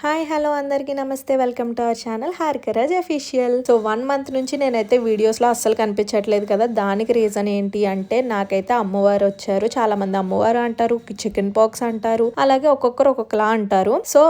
Hi hello అందరికీ నమస్తే, welcome to our channel Harikaraj official. So 1 month నుంచి నేనైతే వీడియోస్లో అస్సలు కనిపించట్లేదు కదా. దానికి రీజన్ ఏంటి అంటే నాకైతే అమ్మవారు వచ్చారు. చాలా మంది అమ్మవారు అంటారు, చికెన్ పాక్స్ అంటారు, అలాగే ఒక్కొక్కరు ఒక్కొక్కలా అంటారు. సో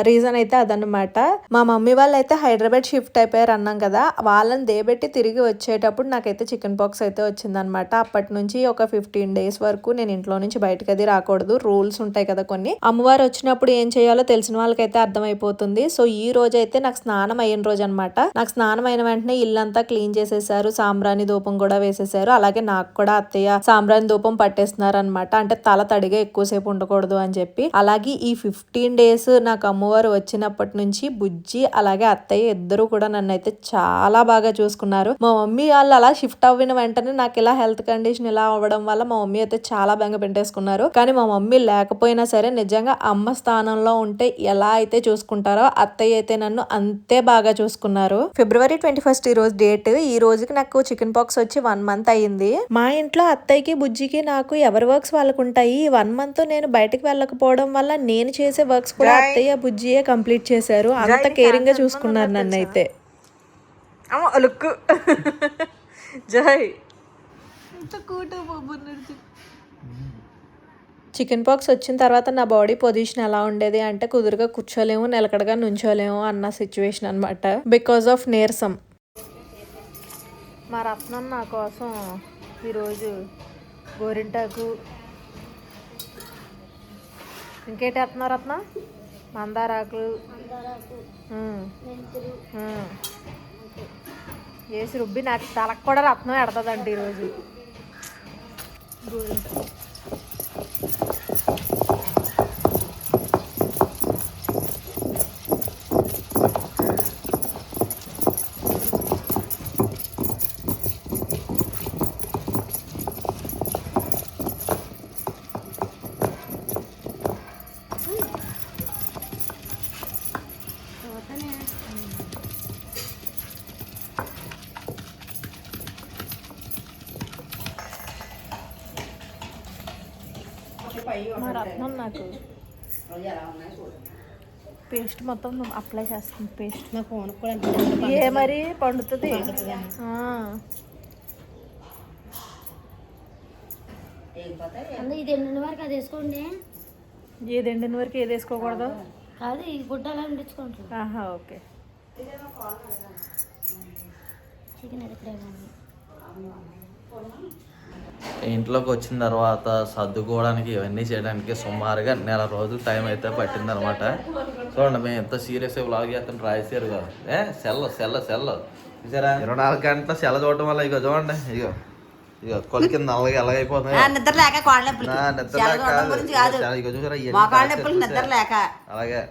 రీజన్ అయితే అదనమాట. మా మమ్మీ వాళ్ళు అయితే హైదరాబాద్ షిఫ్ట్ అయిపోయారు అన్నాం కదా, వాళ్ళని దేబెట్టి తిరిగి వచ్చేటప్పుడు నాకైతే చికెన్ పాక్స్ అయితే వచ్చిందనమాట. అప్పటి నుంచి ఒక 15 days వరకు నేను ఇంట్లో నుంచి బయటకు అది రాకూడదు, రూల్స్ ఉంటాయి కదా కొన్ని. అమ్మవారు వచ్చినప్పుడు ఏం చేయాలో తెలిసిన వాళ్ళకైతే అయిపోతుంది. సో ఈ రోజు అయితే నాకు స్నానం అయిన రోజు అనమాట. నాకు స్నానం అయిన వెంటనే ఇల్లంతా క్లీన్ చేసేసారు, సాంబ్రాణి ధూపం కూడా వేసేసారు. అలాగే నాకు కూడా అత్తయ్య సాంబ్రాణి ధూపం పట్టేస్తున్నారు అనమాట. అంటే తల తడిగా ఎక్కువసేపు ఉండకూడదు అని చెప్పి. అలాగే ఈ 15 days నాకు అమ్మవారు వచ్చినప్పటి నుంచి బుజ్జి అలాగే అత్తయ్య ఇద్దరు కూడా నన్ను అయితే చాలా బాగా చూసుకున్నారు. మా మమ్మీ వాళ్ళు అలా షిఫ్ట్ అవ్విన వెంటనే నాకు ఇలా హెల్త్ కండిషన్ ఇలా అవ్వడం వల్ల మా మమ్మీ అయితే చాలా బెంగ పెట్టేసుకున్నారు. కానీ మా మమ్మీ లేకపోయినా సరే నిజంగా అమ్మ స్థానంలో ఉంటే ఎలా అయితే చూసుకుంటారో అత్తయ్య అయితే నన్ను అంతే బాగా చూసుకున్నారు. February 21 ఈ రోజు డేట్. ఈ రోజుకి నాకు చికెన్ పాక్స్ వచ్చి 1 month అయ్యింది. మా ఇంట్లో అత్తయ్యకి బుజ్జికి నాకు ఎవరి వర్క్స్ వాళ్ళకు ఉంటాయి. 1 month నేను బయటకు వెళ్ళకపోవడం వల్ల నేను చేసే వర్క్స్ కూడా అత్తయ్య బుజ్జియే కంప్లీట్ చేశారు. అంత కేరింగ్ గా చూసుకున్నారు నన్ను అయితే. జై చికెన్ పాక్స్ వచ్చిన తర్వాత నా బాడీ పొజిషన్ ఎలా ఉండేది అంటే కుదురుగా కూర్చోలేము, నిలకడగా నుంచోలేము అన్న సిచ్యువేషన్ అనమాట. బికాస్ ఆఫ్ నీరసం. మా రత్నం నా కోసం ఈరోజు గోరింటాకు, ఇంకేటి వేస్తున్నావు రత్నం? మందారాకులు వేసి రుబ్బి నాకు తలకు కూడా రత్నం ఎడతదండి ఈరోజు. గోరింటాకు మా రత్నం నాకు పేస్ట్ మొత్తం అప్లై చేస్తుంది. పేస్ట్ నా ఫోన్ కూడా ఏ మరి పండుతుంది. ఇది ఎండిన వరకు అది వేసుకోండి. ఏది ఎండిన వరకు ఏది వేసుకోకూడదు కాదు, ఈ గుడ్డ అలా ఉండించుకోండి. ఓకే. చికెన్ ఎక్కడేమండి ఇంట్లోకి వచ్చిన తర్వాత సర్దుకోవడానికి ఇవన్నీ చేయడానికి సుమారుగా 1 రోజులు టైం అయితే పట్టిందనమాట. చూడండి, మేము ఎంత సీరియస్గా వ్లాగ్ చేస్తాం రాసేసారు కదా. సెల్ చూసారా, 24 గంటల సెల్ చూడటం వల్ల ఇక చూడండి, ఇగో కొల కింద నల్లగా ఎలాగైపోతున్నాయి. అలాగే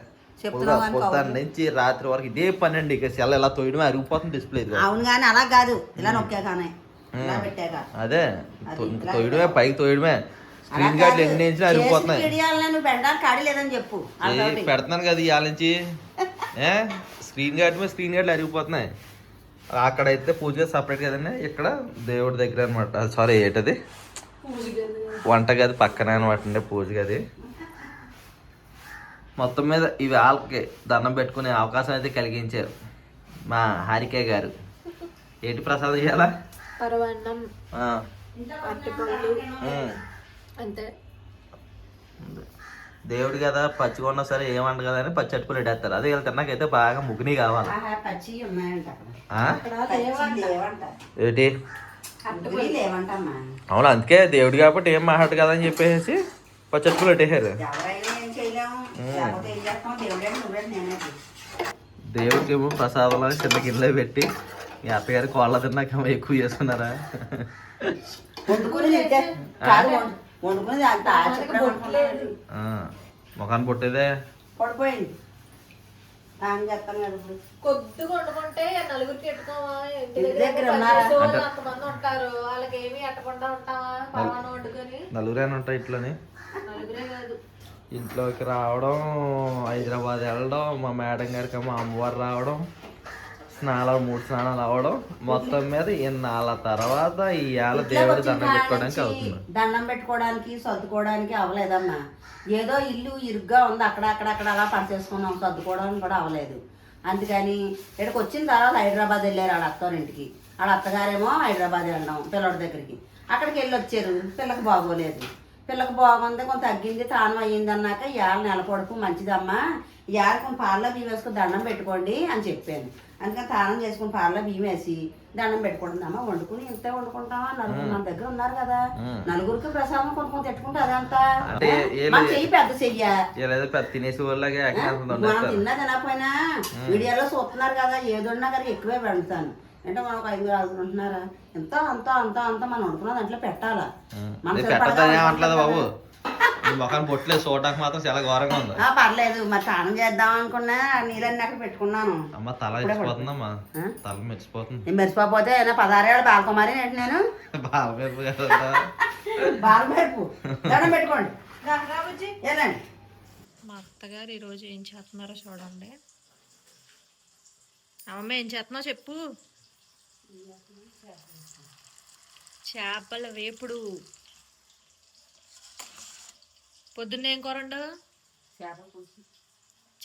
పొద్దున్న నుంచి రాత్రి వరకు ఇదే పని అండి. ఇక సెల్ ఎలా తోయడమే, అరిగిపోతుంది డిస్ప్లే. అవును కానీ అలా కాదు, ఇలా నొక్కాగానే అదే తోయడమే, పైకి తోయడమే. స్క్రీన్ గార్డ్లు ఎన్ని ఇంచులు అరిగిపోతున్నాయి. పెడుతున్నాను కదా ఇవాళ నుంచి. స్క్రీన్ గార్డ్లు అరిగిపోతున్నాయి. అక్కడైతే పూజ గది సపరేట్ కదండి, ఇక్కడ దేవుడి దగ్గర అనమాట. సారీ ఏంటది, వంటగది పక్కన అనమాట పూజ గది. మొత్తం మీద ఇవి వాళ్ళకి దండం పెట్టుకునే అవకాశం అయితే కలిగించారు మా హారిక గారు. ఏంటి ప్రసాదం చేయాలా? పరవన్నం, అంతే. దేవుడు కదా, పచ్చిగా ఉన్నా సరే ఏమంట కదా అని పచ్చి అట్టుకుని పెట్టేస్తారు. అదే వెళ్తారు. నాకైతే బాగా ముగ్గుని కావాలి. ఏంటి అవును, అందుకే దేవుడు కాబట్టి ఏం మాట్లాడు కదా అని చెప్పేసి పచ్చి అట్టుకుని పెట్టేశారు. దేవుడికి ఏమో ప్రసాదంలో చిన్న గిన్నెలో పెట్టి మీ అత్తగారి కోళ్ళ తిన్నాక ఎక్కువ చేసుకున్నారా? ముఖాన్ని పుట్టేదే కొద్దిగా వండుకుంటే నలుగురికి ఎట్టుకోవా, అంతమంది ఉంటారు, వాళ్ళకి ఏమి ఎట్టకుండా ఉంటావా పరమాణం వండుకొని. నలుగురేనా ఉంటాయి ఇంట్లోని. నలుగురే కాదు, ఇంట్లోకి రావడం, హైదరాబాద్ వెళ్ళడం, మా మేడం గారికి మా అమ్మవారు రావడం, 3 స్నానాలు అవ్వడం మొత్తం మీద ఇన్నాళ్ళ తర్వాత ఇవాళ దేవుడి దండం పెట్టుకోవడానికి అవుతుంది. దండం పెట్టుకోవడానికి సర్దుకోవడానికి అవ్వలేదమ్మా. ఏదో ఇల్లు ఇరుగ్గా ఉంది, అక్కడ అలా పనిచేసుకున్నాం, సర్దుకోవడానికి కూడా అవ్వలేదు. అందుకని ఇక్కడికి వచ్చిన తర్వాత హైదరాబాద్ వెళ్ళారు వాళ్ళ అత్తవారింటికి. వాళ్ళ అత్తగారేమో హైదరాబాద్ వెళ్ళడం పిల్లడి దగ్గరికి. అక్కడికి వెళ్ళి వచ్చారు. పిల్లకి బాగోలేదు. పిల్లకి బాగుంది, కొంత తగ్గింది, తాను అయ్యింది అన్నాక ఇవాళ నెలకొడుకు మంచిదమ్మా, ఇవాళ కొన్ని పాలలో బియ్యం వేసుకుని దండం పెట్టుకోండి అని చెప్పాను. అందుకని తానం చేసుకుని పాలలో బియ్యం వేసి దండం పెట్టుకుంటుందమ్మా. వండుకుని ఇంతే వండుకుంటామా, నలుగురు మన దగ్గర ఉన్నారు కదా, నలుగురికి ప్రసాదం కొనుక్కొని తెట్టుకుంటే అదంతా మన చెయ్యి పెద్ద చెయ్య తినేసి వాళ్ళగా మనం తిన్నా తినకపోయినా వీడియోలో చూస్తున్నారు కదా, ఏదున్నా కానీ ఎక్కువే పెడతాను. అంటే మనం ఒక 5 6 ఉంటున్నారా, ఎంత అంత అంత అంత మనం అనుకున్న దాంట్లో పెట్టాలా. పెట్టలేదు బాబు, మొఖాన్ని బొట్లేదు, చూడటానికి మాత్రం చాలా ఘోరంగా ఉంది. పర్లేదు, మరి స్నానం చేద్దాం అనుకున్నా నీళ్ళన్నీ అక్కడ పెట్టుకున్నాను. అమ్మ తల మెరిచిపోతుందమ్మా, తల మెరిచిపోతుంది. నేను మెరిచిపోతే 16 ఏళ్ళ బాలకుమారి ఏంటి నేను బాలమెరుపు దండం పెట్టుకోండి. ఏనండి మా అత్తగారు ఈరోజు ఏం చేస్తున్నారో చూడండి. అమ్మ ఏం చేస్తున్నావు చెప్పు. చేపల వేపుడు. పొద్దున్న ఏం కూరండు?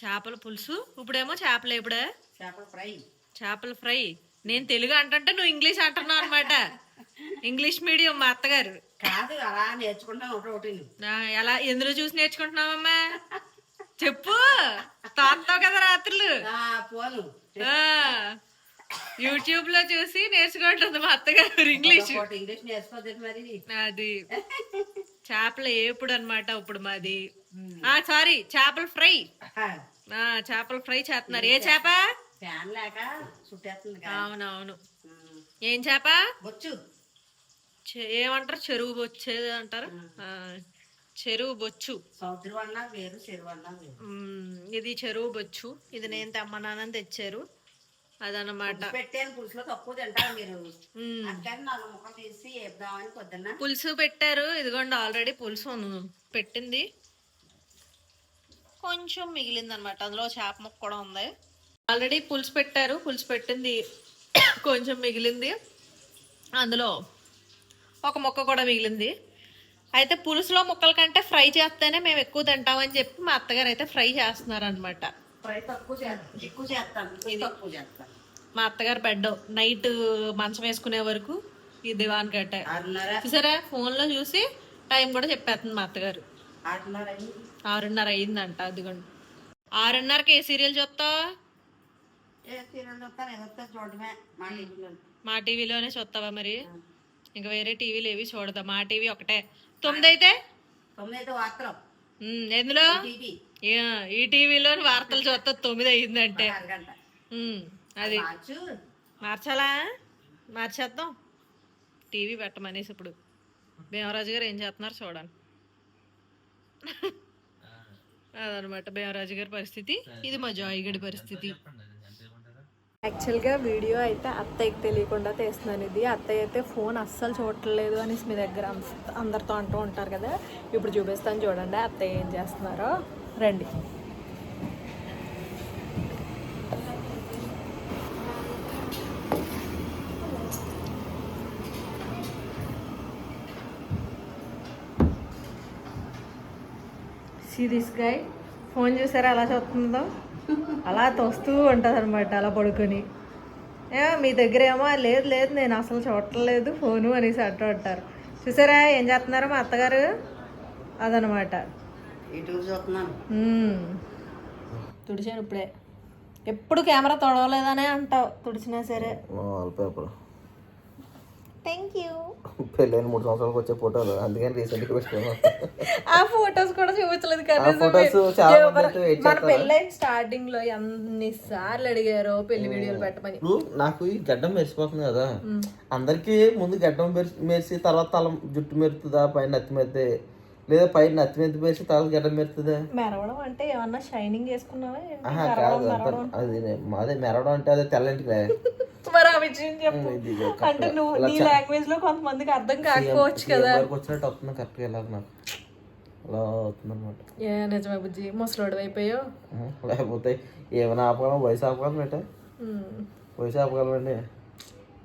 చేపల పులుసు. ఇప్పుడేమో చేపలు వేపుడా? చేపల ఫ్రై. నేను తెలుగు అంటుంటే నువ్వు ఇంగ్లీష్ అంటున్నావు అనమాట. ఇంగ్లీష్ మీడియం మా అత్తగారు. కాదు, అలా నేర్చుకుంటాం ఒకటి. ఎలా ఎందులో చూసి నేర్చుకుంటున్నావమ్మా చెప్పు. తాగుతావు కదా రాత్రులు. పోను యూట్యూబ్ లో చూసి నేర్చుకుంటుంది మా అత్తగారు ఇంగ్లీష్. అది చేపల ఏపుడు అనమాట ఇప్పుడు మాది. సారీ, చేపల ఫ్రై. చేపల ఫ్రై చేస్తున్నారు. ఏ చేప? అవునవును. ఏం చేప? బొచ్చు. ఏమంటారు? చెరువు బొచ్చు అంటారు. చెరువు బొచ్చు. ఇది చెరువు బొచ్చు. ఇది నేను తెమ్మన్నానని తెచ్చారు. అదనమాట. పులుసు పెట్టారు. ఇదిగోండి ఆల్రెడీ పులుసు పెట్టింది. కొంచెం మిగిలింది అనమాట. అందులో చేప ముక్క కూడా ఉంది. ఆల్రెడీ పులుసు పెట్టారు, పులుసు పెట్టింది కొంచెం మిగిలింది. అందులో ఒక ముక్క కూడా మిగిలింది. అయితే పులుసులో ముక్కల కంటే ఫ్రై చేస్తేనే మేము ఎక్కువ తింటామని చెప్పి మా అత్తగారు అయితే ఫ్రై చేస్తున్నారు అనమాట. మా అత్తగారు బెడ్ నైట్ మంచం వేసుకునే వరకు ఈ దివాన్ కట్ట చూసారా, ఫోన్ లో చూసి టైం కూడా చెప్పేస్తుంది మా అత్తగారు. 6:30 అయిందంట. అదిగోండి 6:30కి ఏ సీరియల్ చూస్తావు? మా టీవీలోనే చూస్తావా మరి? ఇంకా వేరే టీవీలు ఏవి చూడదా? మా టీవీ ఒకటే. 9 అయితే ఎందులో ఈ టీవీలో వార్తలు చూస్తా. 9 అయిందంటే అది మార్చాలా? మార్చేద్దాం. టీవీ పెట్టమనేసి ఇప్పుడు భీమరాజు గారు ఏం చేస్తున్నారు చూడండి. అదనమాట భీమరాజు గారి పరిస్థితి. ఇది మా జాయిగడి పరిస్థితి. యాక్చువల్గా వీడియో అయితే అత్తయ్యకి తెలియకుండా తీస్తున్నాను. ఇది అత్తయ్య అయితే ఫోన్ అస్సలు చూడట్లేదు అనేసి మీ దగ్గర అందరితో అంటూ ఉంటారు కదా. ఇప్పుడు చూపిస్తాను చూడండి అత్తయ్య ఏం చేస్తున్నారో. రండి. దిస్ గాయ్ ఫోన్ చూసారా అలా చూస్తుందో? అలా తోస్తూ ఉంటుంది అనమాట అలా పడుకొని. మీ దగ్గర ఏమో లేదు లేదు నేను అసలు చూడట్లేదు ఫోను అనేసి అంటూ ఉంటారు. చూసారా ఏం చేస్తున్నారు మా అత్తగారు? అదనమాట. తుడిచాను ఇప్పుడే. ఎప్పుడు కెమెరా తొడవలేదనే అంటావు, తుడిచినా సరే. Thank you. పెళ్ళైన 3 సంవత్సరాలకు వచ్చే ఫోటోలు, అందుకని రీసెంట్గా పెట్టుకున్నాను. ఆ ఫొటోస్ కూడా చూపించలేదు కదా. మన పెళ్ళైన స్టార్టింగ్ లో ఎన్నిసార్లు అడిగారో పెళ్లి వీడియోలు పెట్టమని. నాకు ఈ గడ్డం మెరిసిపోతుంది కదా, అందరికి ముందు గడ్డం మెరిసి తర్వాత తల జుట్టు మెరుతుందా, పైన నత్తి మెరితే, లేదా పైన నత్తి మెత్తి మెరిసి తర్వాత గడ్డం మెరుతుందా? మెరవడం అంటే ఏమన్నా షైనింగ్ చేసుకున్నావా? కాదు, అది అదే మెరవడం అంటే అదే తెల్లంటిలే. మరి ఆ విషయం చెప్పు. అంటే నువ్వు నీ లాంగ్వేజ్ లో కొంతమందికి అర్థం కాకపోవచ్చు కదా. వచ్చినట్టు వస్తుంది కరెక్ట్గా ఇలా నాకు అలా అవుతుంది అనమాట. నిజమే బుజ్జి, ముసలోడు అయిపోయావు. లేకపోతే ఏమైనా ఆపగలం, వయసు ఆపగలం. వయసు ఆపగలమండి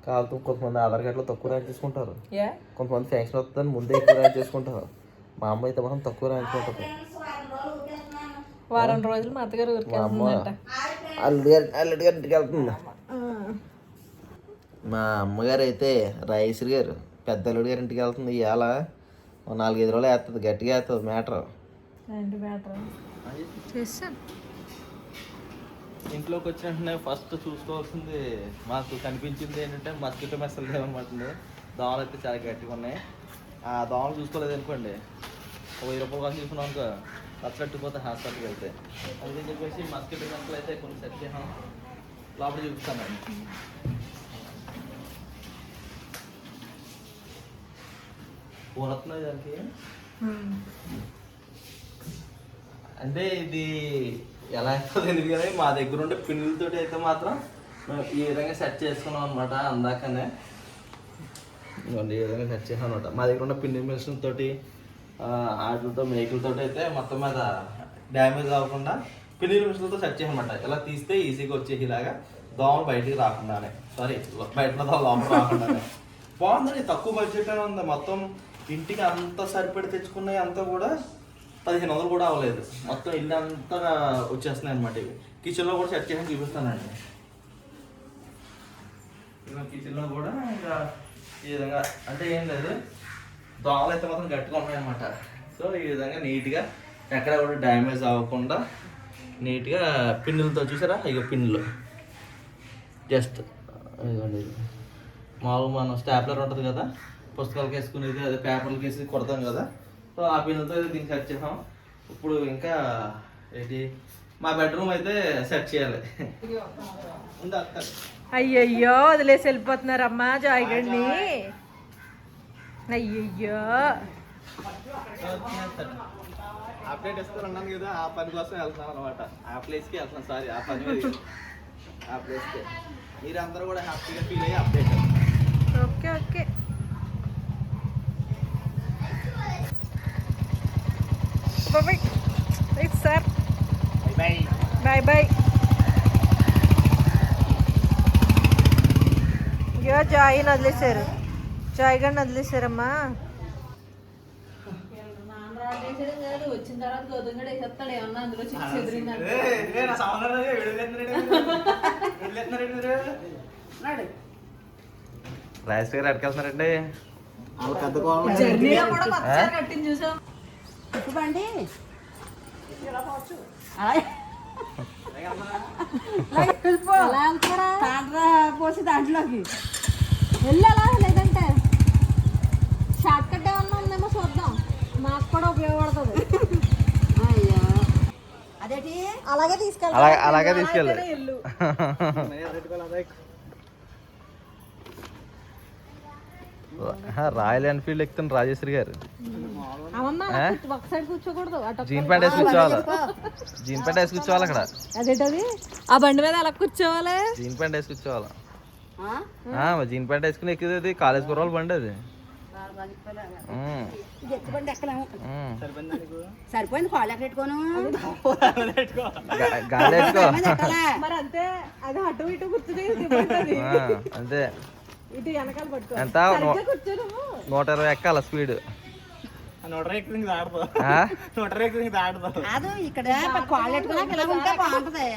కాదు. కొంతమంది ఆధార్ కార్డులో తక్కువ ర్యాంక్ చేసుకుంటారు, కొంతమంది ఫ్యాంక్షన్ వస్తుందని ముందే ఎక్కువ ర్యాంక్ చేసుకుంటారు. మా అమ్మ అయితే మాత్రం తక్కువ ర్యాంక్ ఉంటుంది. వారం రోజులు మా అత్తగారు ఊరికి మా అమ్మ వెళ్తుందంట. అల్లుడి గారి ఇంటికి వెళ్తుంది. మా అమ్మగారు అయితే రాజేశ్వరి గారు పెద్ద అల్లుడి గారి ఇంటికి వెళ్తుంది. ఇవాళ 4-5 రోజులు వేస్తుంది, గట్టిగా వేస్తుంది మ్యాటర్. చేస్తాను. ఇంట్లోకి వచ్చిన వెంటనే ఫస్ట్ చూసుకోవాల్సింది మాకు కనిపించింది ఏంటంటే మస్కిటో మెస్సలు లేవన్నమాట. దోమలు అయితే చాలా గట్టిగా ఉన్నాయి. ఆ దోమలు చూసుకోలేదు అనుకోండి, 1000 రూపాయలు కానీ చూసుకున్నాం అనుకో పచ్చట్టుపోతే హాస్పిటల్కి వెళ్తే. అందుకని చెప్పేసి మస్కిటో మెస్సలు అయితే కొన్ని సెట్ చేసాం. లోపల చూపిస్తాను. పూరత్తున్నాయి దానికి. అంటే ఇది ఎలా అవుతుందో తెలియదు కానీ మా దగ్గర ఉండే పిన్నులతో అయితే మాత్రం ఈ విధంగా సెట్ చేసుకున్నాం అనమాట. అందాకనే ఈ విధంగా సెట్ చేసాం అనమాట. మా దగ్గర ఉన్న పిన్ని మిషన్ తోటి వాటితో మేకులతో అయితే మొత్తం మీద డ్యామేజ్ అవ్వకుండా పిన్ని మిషన్లతో సెట్ చేసామన్నమాట. ఇలా తీస్తే ఈజీగా వచ్చేసి ఇలాగా దోమలు బయటికి రాకుండానే, సారీ బయట లోపల రాకుండానే. బాగుందండి, తక్కువ బడ్జెట్ అని ఉంది. మొత్తం ఇంటికి అంతా సరిపడి తెచ్చుకున్నాయి అంతా కూడా 1500 కూడా అవ్వలేదు. మొత్తం ఇల్లు అంతా వచ్చేస్తున్నాయి అనమాట. ఇవి కిచెన్లో కూడా సెట్ చేయడానికి చూపిస్తానండి. కిచెన్లో కూడా ఇంకా ఈ విధంగా అంటే ఏం లేదు, దోమలు అయితే మాత్రం గట్టిగా ఉన్నాయన్నమాట. సో ఈ విధంగా నీట్గా ఎక్కడ కూడా డ్యామేజ్ అవ్వకుండా నీట్గా పిన్నులతో చూసారా, ఇక పిన్నులు జస్ట్ ఇదిగోండి. మామూలుగా మనం స్టాప్లర్ ఉంటుంది కదా, పుస్తకాలకు వేసుకునేది, అదే పేపర్లకు వేసి కొడతాం కదా. సో ఆ పిన్నులతో దీన్ని సెట్ చేసాం. ఇప్పుడు ఇంకా ఏంటి మా బెడ్రూమ్ అయితే సెట్ చేయాలి. అయ్యయ్యో వదిలేసి వెళ్ళిపోతున్నారమ్మా జాయ్ గడిని. అయ్యయ్యో అప్డేట్ ఇస్తారన్నాను కదా, ఆ పని కోసం వెళ్తున్నాను అనమాట. ఆ ప్లేస్కి వెళ్తున్నాను, సారీ ఆ పని ఆ ప్లేస్కి. మీరందరూ కూడా హ్యాపీగా ఫీల్ అయ్యి update. Okay okay. Bye right sir, bye bye bye. అయ్యో జాయిని వదిలేశారు, జాయ్ గడిని వదిలేశారమ్మా. వచ్చిన తర్వాత గోధుమ వేసేస్తాడు ఏమన్నా అందులో చిక్స్ ఎదిరిందంటే. రాజేష్ గారు ఎక్కడికెళ్తున్నారండి? కట్టింది చూసాం. ఇప్పుడండి పోసి దాంట్లోకి వెళ్ళాలా లేదంటే షార్ట్ కట్ ఏమన్నా ఉందేమో చూద్దాం, మాకు కూడా ఉపయోగపడుతుంది. అయ్యో అదేంటి అలాగే తీసుకెళ్ళి అలాగే తీసుకెళ్ళి. రాయల్ ఎన్ఫీల్డ్ ఎక్కుతాను రాజేశ్వరి గారు. ఒక సైడ్ కూర్చోకూడదు, జీన్ ప్యాంట్ వేసి కూర్చోవాలి, జీన్ ప్యాంట్ వేసి కూర్చోవాలి అక్కడ. అదేంటది ఆ బండి మీద అలా కూర్చోవాలి, జీన్ ప్యాంట్ వేసి కూర్చోవాలి. జీన్ ప్యాంట్ వేసుకుని ఎక్కింది కాలేజ్ కుర్రాళ్ళు బండి అది. ఎత్తుబండి ఎక్కలేము. సరిపోయింది, కాళ్ళు ఎక్కడ పెట్టుకోను, గాలి వేసుకో. మరి అంతే. అది అటు ఇటు కూర్చుని అంతే. ఇటు వెనకాల పట్టుకో. ఎంత 120 ఎక్కాల స్పీడ్. కాదు ఇక్కడ కాళ్ళు పెట్టుకున్నాక ఇలా ఉంటే బాగుంటది.